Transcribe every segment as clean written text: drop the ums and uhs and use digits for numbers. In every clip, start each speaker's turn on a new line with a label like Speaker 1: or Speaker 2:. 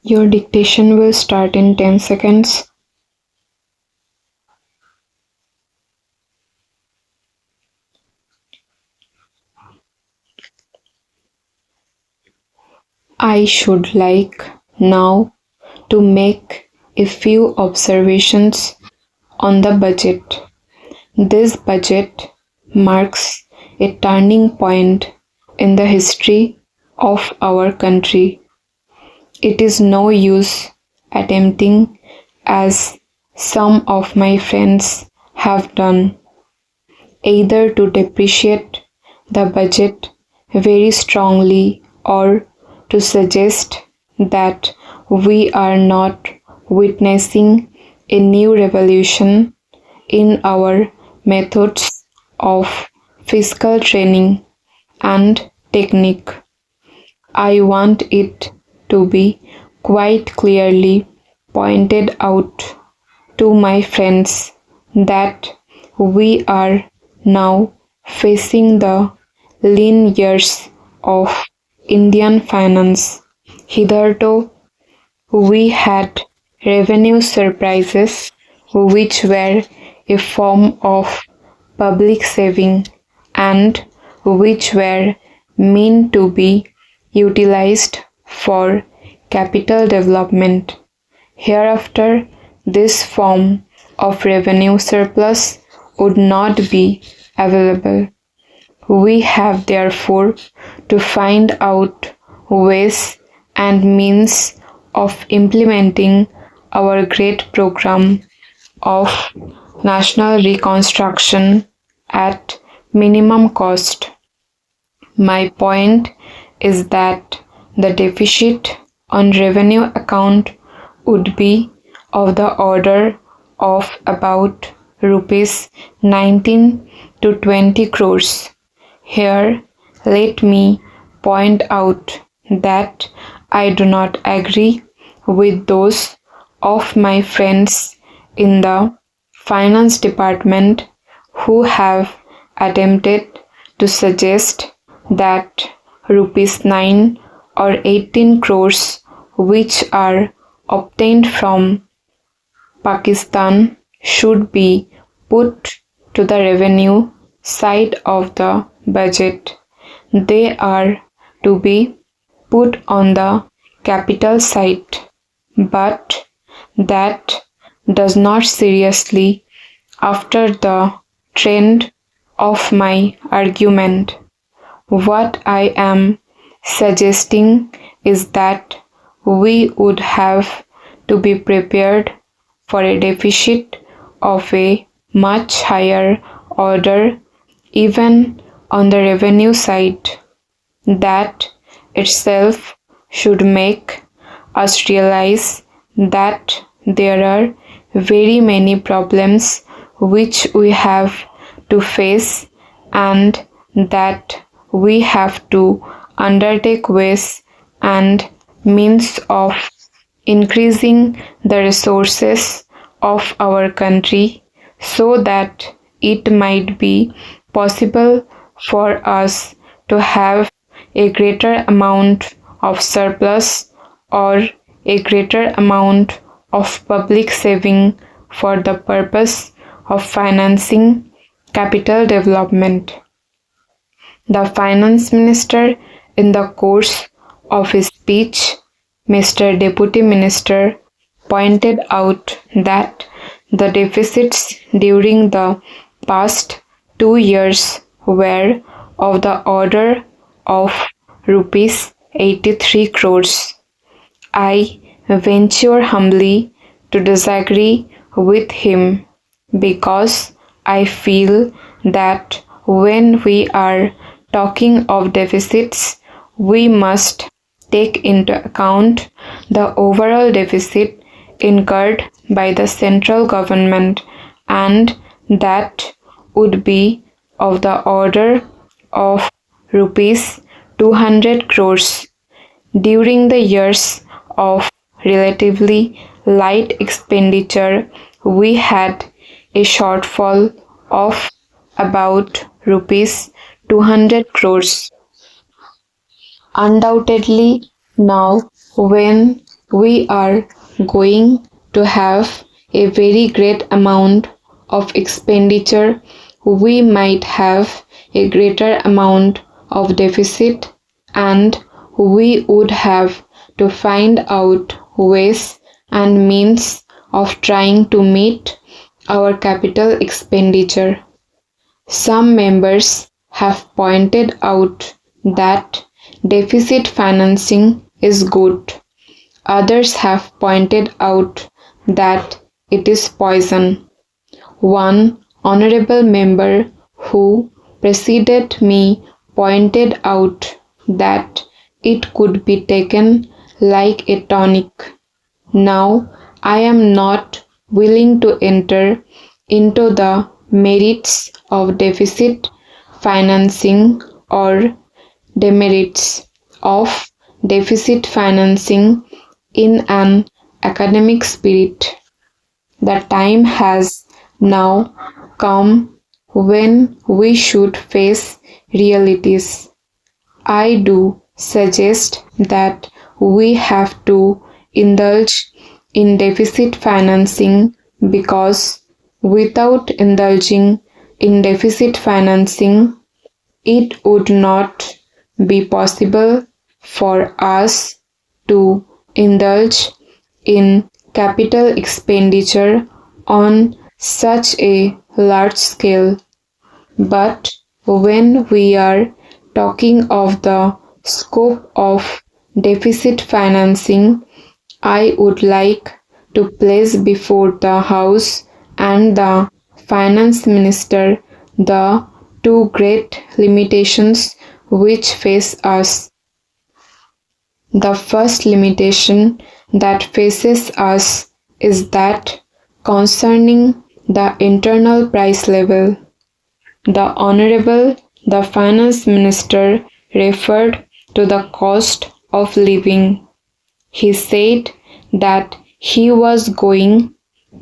Speaker 1: Your dictation will start in 10 seconds. I should like now to make a few observations on the budget. This budget marks a turning point in the history of our country. It is no use attempting, as some of my friends have done, either to depreciate the budget very strongly or to suggest that we are not witnessing a new revolution in our methods of fiscal training and technique. I want it to be quite clearly pointed out to my friends that we are now facing the lean years of Indian finance. Hitherto, we had revenue surprises which were a form of public saving and which were meant to be utilized for capital development. Hereafter, this form of revenue surplus would not be available. We have therefore to find out ways and means of implementing our great program of national reconstruction at minimum cost. My point is that the deficit on revenue account would be of the order of about rupees 19 to 20 crores. Here, let me point out that I do not agree with those of my friends in the finance department who have attempted to suggest that rupees 9 or 18 crores which are obtained from Pakistan should be put to the revenue side of the budget. They are to be put on the capital side, but that does not seriously after the trend of my argument. What I am suggesting is that we would have to be prepared for a deficit of a much higher order even on the revenue side. That itself should make us realize that there are very many problems which we have to face and that we have to undertake ways and means of increasing the resources of our country so that it might be possible for us to have a greater amount of surplus or a greater amount of public saving for the purpose of financing capital development. The finance minister, in the course of his speech, Mr. Deputy Minister, pointed out that the deficits during the past 2 years were of the order of rupees 83 crores. I venture humbly to disagree with him because I feel that when we are talking of deficits, we must take into account the overall deficit incurred by the central government, and that would be of the order of rupees 200 crores. During the years of relatively light expenditure, we had a shortfall of about rupees 200 crores. Undoubtedly, now when we are going to have a very great amount of expenditure, we might have a greater amount of deficit, and we would have to find out ways and means of trying to meet our capital expenditure. Some members have pointed out that deficit financing is good. Others have pointed out that it is poison. One honorable member who preceded me pointed out that it could be taken like a tonic. Now, I am not willing to enter into the merits of deficit financing or demerits of deficit financing in an academic spirit. The time has now come when we should face realities. I do suggest that we have to indulge in deficit financing because without indulging in deficit financing, it would not be possible for us to indulge in capital expenditure on such a large scale. But when we are talking of the scope of deficit financing, I would like to place before the House and the Finance Minister the two great limitations which face us. The first limitation that faces us is that concerning the internal price level. The Honorable the Finance Minister referred to the cost of living. He said that he was going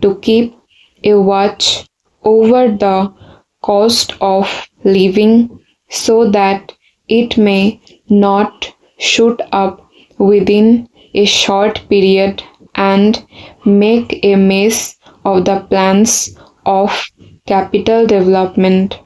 Speaker 1: to keep a watch over the cost of living so that it may not shoot up within a short period and make a mess of the plans of capital development.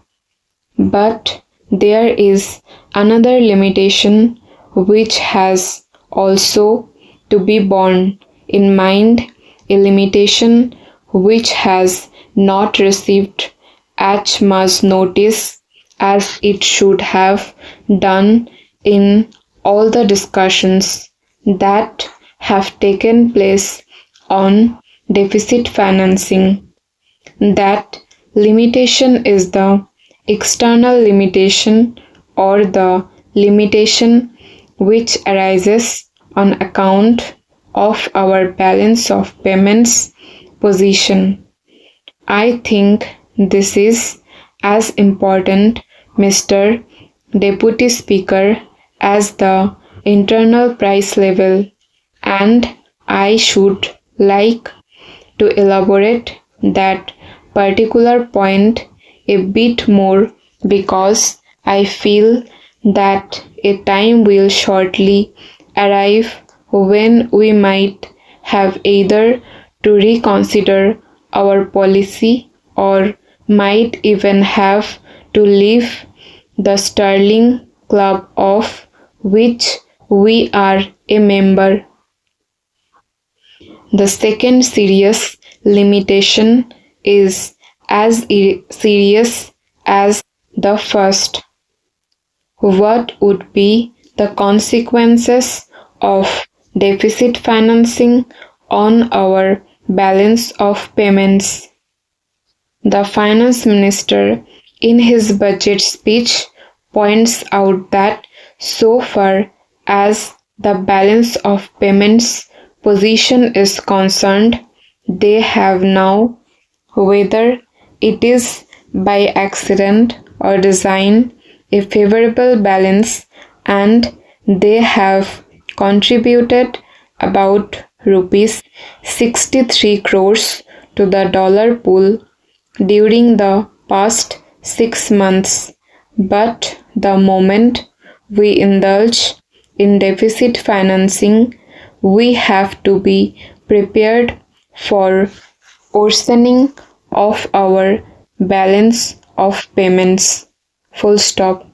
Speaker 1: But there is another limitation which has also to be borne in mind, a limitation which has not received as much notice as it should have done in all the discussions that have taken place on deficit financing. That limitation is the external limitation or the limitation which arises on account of our balance of payments position. I think this is as important, Mr. Deputy Speaker, as the internal price level, and I should like to elaborate that particular point a bit more because I feel that a time will shortly arrive when we might have either to reconsider our policy or might even have to leave the sterling club of which we are a member. The second serious limitation is as serious as the first. What would be the consequences of deficit financing on our balance of payments? The Finance Minister, in his budget speech, points out that so far as the balance of payments position is concerned, they have now, whether it is by accident or design, a favorable balance, and they have contributed about rupees 63 crores to the dollar pool during the past 6 months. But the moment we indulge in deficit financing, we have to be prepared for worsening of our balance of payments. Full stop.